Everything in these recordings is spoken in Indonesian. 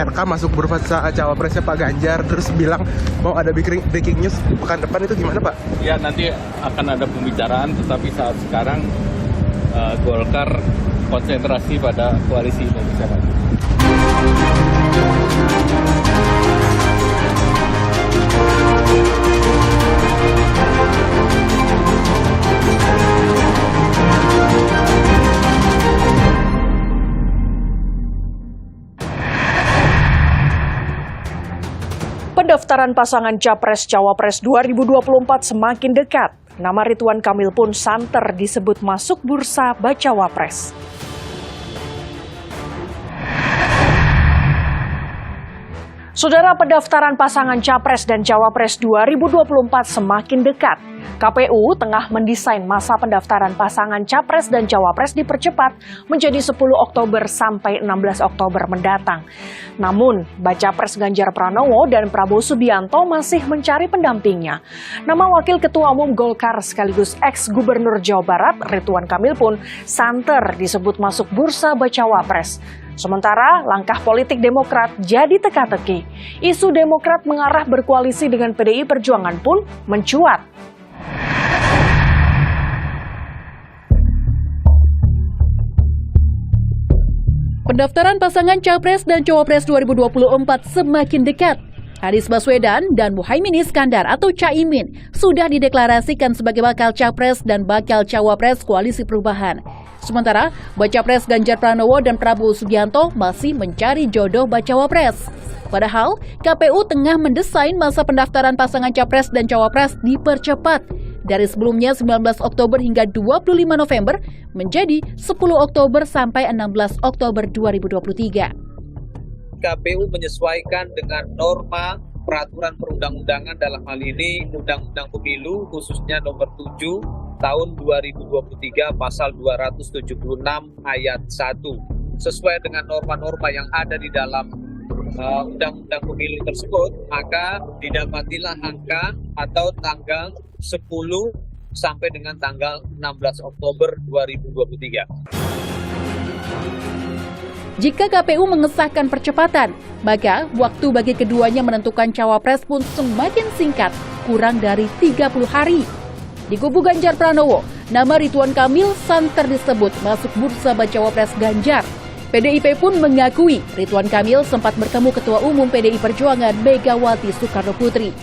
RK masuk bursa cawapresnya Pak Ganjar, terus bilang mau ada breaking news pekan depan, itu gimana Pak? Ya nanti akan ada pembicaraan, tetapi saat sekarang Golkar konsentrasi pada koalisi Indonesia Maju. Pendaftaran pasangan Capres-Cawapres 2024 semakin dekat. Nama Ridwan Kamil pun santer disebut masuk bursa Bacawa Pres. Saudara, pendaftaran pasangan Capres dan Cawapres 2024 semakin dekat. KPU tengah mendesain masa pendaftaran pasangan Capres dan Cawapres dipercepat menjadi 10 Oktober sampai 16 Oktober mendatang. Namun, baca pres Ganjar Pranowo dan Prabowo Subianto masih mencari pendampingnya. Nama Wakil Ketua Umum Golkar sekaligus ex-Gubernur Jawa Barat, Ridwan Kamil pun santer disebut masuk bursa Bacawa Pres. Sementara langkah politik Demokrat jadi teka-teki. Isu Demokrat mengarah berkoalisi dengan PDI Perjuangan pun mencuat. Pendaftaran pasangan Capres dan Cawapres 2024 semakin dekat. Anies Baswedan dan Muhaimin Iskandar atau Caimin sudah dideklarasikan sebagai bakal Capres dan bakal Cawapres Koalisi Perubahan. Sementara baca pres Ganjar Pranowo dan Prabowo Subianto masih mencari jodoh bacawa pres. Padahal KPU tengah mendesain masa pendaftaran pasangan Capres dan Cawapres dipercepat dari sebelumnya 19 Oktober hingga 25 November menjadi 10 Oktober sampai 16 Oktober 2023. KPU menyesuaikan dengan norma peraturan perundang-undangan, dalam hal ini Undang-Undang Pemilu khususnya nomor 7 tahun 2023 pasal 276 ayat 1. Sesuai dengan norma-norma yang ada di dalam Undang-Undang Pemilu tersebut, maka didapatilah angka atau tanggal 10 sampai dengan tanggal 16 Oktober 2023. Jika KPU mengesahkan percepatan, maka waktu bagi keduanya menentukan cawapres pun semakin singkat, kurang dari 30 hari. Di kubu Ganjar Pranowo, nama Ridwan Kamil santer disebut masuk bursa bacawa pres Ganjar. PDIP pun mengakui Ridwan Kamil sempat bertemu Ketua Umum PDI Perjuangan Megawati Soekarno Putri.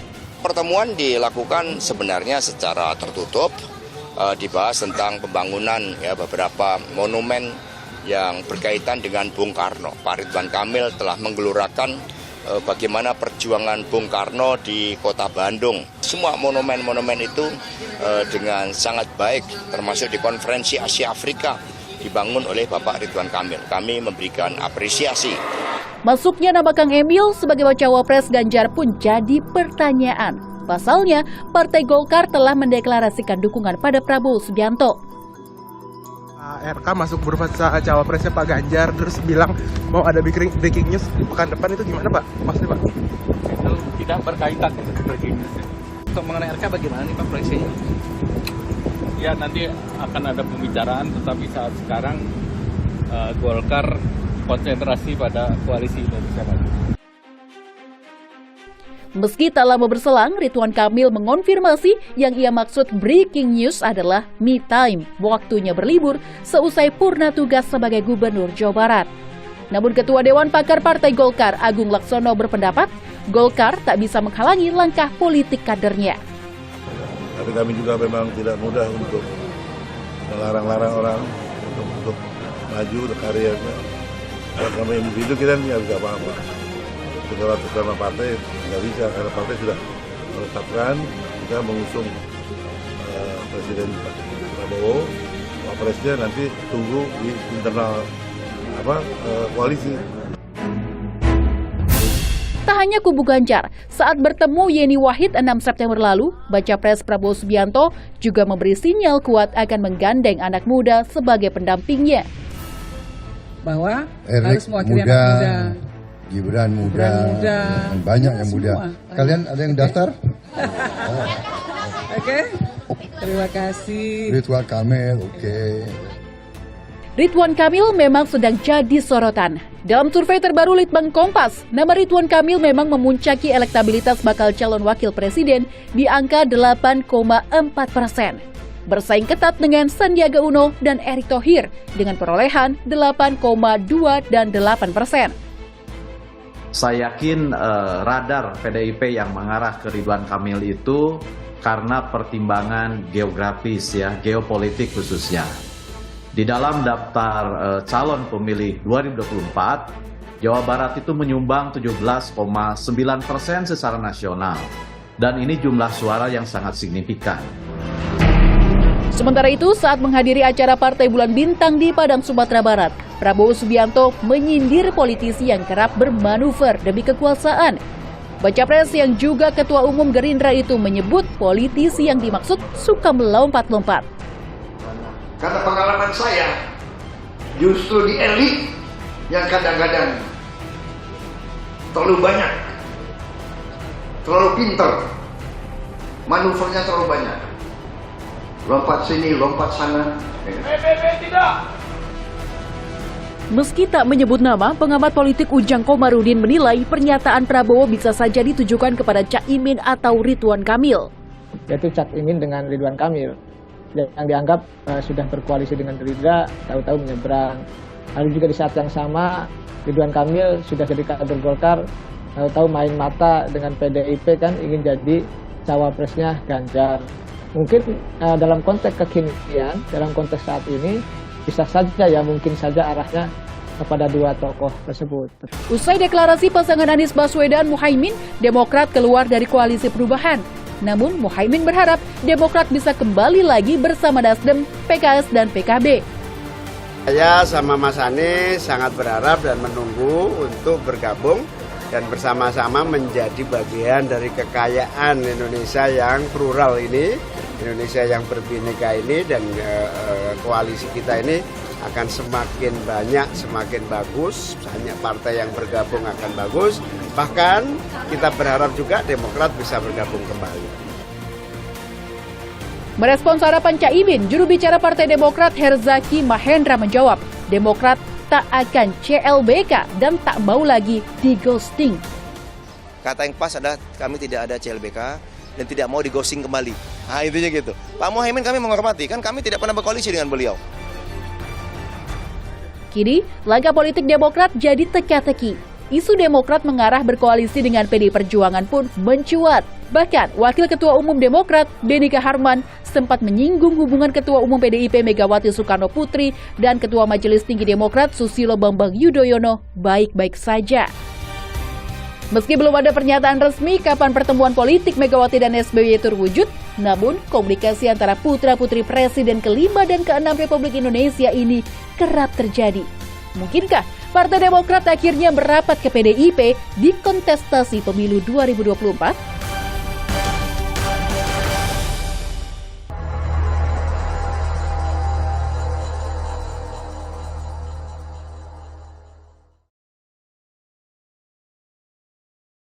Pertemuan dilakukan sebenarnya secara tertutup, dibahas tentang pembangunan beberapa monumen yang berkaitan dengan Bung Karno. Pak Ridwan Kamil telah menggelurakan bagaimana perjuangan Bung Karno di kota Bandung. Semua monumen-monumen itu dengan sangat baik, termasuk di konferensi Asia Afrika, dibangun oleh Bapak Ridwan Kamil. Kami memberikan apresiasi. Masuknya nama Kang Emil sebagai bacawa pres Ganjar pun jadi pertanyaan. Pasalnya, Partai Golkar telah mendeklarasikan dukungan pada Prabowo Subianto. RK masuk bursa cawapresnya Pak Ganjar, terus bilang mau ada breaking news pekan depan, itu gimana Pak? Maksudnya Pak? Itu tidak berkaitan dengan breaking news. Untuk mengenai RK bagaimana nih Pak proyeksinya? Ya nanti akan ada pembicaraan, tetapi saat sekarang Golkar konsentrasi pada koalisi Indonesia Maju. Meski tak lama berselang, Ridwan Kamil mengonfirmasi yang ia maksud breaking news adalah me time, waktunya berlibur seusai purna tugas sebagai Gubernur Jawa Barat. Namun Ketua Dewan Pakar Partai Golkar Agung Laksono berpendapat Golkar tak bisa menghalangi langkah politik kadernya. Tapi kami juga memang tidak mudah untuk melarang-larang orang untuk maju karirnya. Kalau kami individu kita nggak bisa apa-apa. Segala bersama partai nggak bisa, karena partai sudah menetapkan kita mengusung Presiden Prabowo. Wapresnya nanti tunggu di internal koalisi. Tak hanya kubu Ganjar, saat bertemu Yeni Wahid 6 September lalu, baca pres Prabowo Subianto juga memberi sinyal kuat akan menggandeng anak muda sebagai pendampingnya. Bahwa harus mewakili anak muda. Gibran muda, banyak yang muda. Semua. Kalian ada yang daftar? Oke, terima kasih. Ridwan Kamil, oke. Ridwan Kamil memang sedang jadi sorotan. Dalam survei terbaru Litbang Kompas, nama Ridwan Kamil memang memuncaki elektabilitas bakal calon wakil presiden di angka 8,4%. Bersaing ketat dengan Sandiaga Uno dan Erick Thohir dengan perolehan 8,2 dan 8%. Saya yakin radar PDIP yang mengarah ke Ridwan Kamil itu karena pertimbangan geografis ya, geopolitik khususnya. Di dalam daftar calon pemilih 2024, Jawa Barat itu menyumbang 17,9% secara nasional. Dan ini jumlah suara yang sangat signifikan. Sementara itu, saat menghadiri acara Partai Bulan Bintang di Padang, Sumatera Barat, Prabowo Subianto menyindir politisi yang kerap bermanuver demi kekuasaan. Baca Pres yang juga Ketua Umum Gerindra itu menyebut politisi yang dimaksud suka melompat-lompat. Karena pengalaman saya, justru di elit yang kadang-kadang terlalu banyak, terlalu pintar, manuvernya terlalu banyak. Lompat sini, lompat sana. Tidak. Meski tak menyebut nama, pengamat politik Ujang Komarudin menilai pernyataan Prabowo bisa saja ditujukan kepada Cak Imin atau Ridwan Kamil. Yaitu Cak Imin dengan Ridwan Kamil yang dianggap sudah berkoalisi dengan Gerindra, tahu-tahu menyeberang. Lalu juga di saat yang sama Ridwan Kamil sudah jadi kader Golkar, tahu-tahu main mata dengan PDIP kan ingin jadi cawapresnya Ganjar. Mungkin dalam konteks kekinian, dalam konteks saat ini bisa saja ya mungkin saja arahnya kepada dua tokoh tersebut. Usai deklarasi pasangan Anies Baswedan Muhaimin, Demokrat keluar dari koalisi perubahan. Namun Muhaimin berharap Demokrat bisa kembali lagi bersama Nasdem, PKS, dan PKB. Saya sama Mas Anies sangat berharap dan menunggu untuk bergabung dan bersama-sama menjadi bagian dari kekayaan Indonesia yang plural ini, Indonesia yang berbineka ini, dan koalisi kita ini akan semakin banyak, semakin bagus, banyak partai yang bergabung akan bagus, bahkan kita berharap juga Demokrat bisa bergabung kembali. Merespons harapan Cak Imin, juru bicara Partai Demokrat Herzaki Mahendra menjawab, Demokrat tak akan CLBK dan tak mau lagi di ghosting. Kata yang pas adalah kami tidak ada CLBK dan tidak mau di ghosting kembali. Nah intinya gitu. Pak Muhaimin kami menghormati, kan kami tidak pernah berkoalisi dengan beliau. Kini, langkah politik Demokrat jadi teka-teki. Isu Demokrat mengarah berkoalisi dengan PDI Perjuangan pun mencuat. Bahkan, Wakil Ketua Umum Demokrat, Benika Harman, sempat menyinggung hubungan Ketua Umum PDIP Megawati Soekarno Putri dan Ketua Majelis Tinggi Demokrat Susilo Bambang Yudhoyono baik-baik saja. Meski belum ada pernyataan resmi kapan pertemuan politik Megawati dan SBY terwujud, namun komunikasi antara putra-putri Presiden ke-5 dan ke-6 Republik Indonesia ini kerap terjadi. Mungkinkah Partai Demokrat akhirnya merapat ke PDIP di kontestasi pemilu 2024?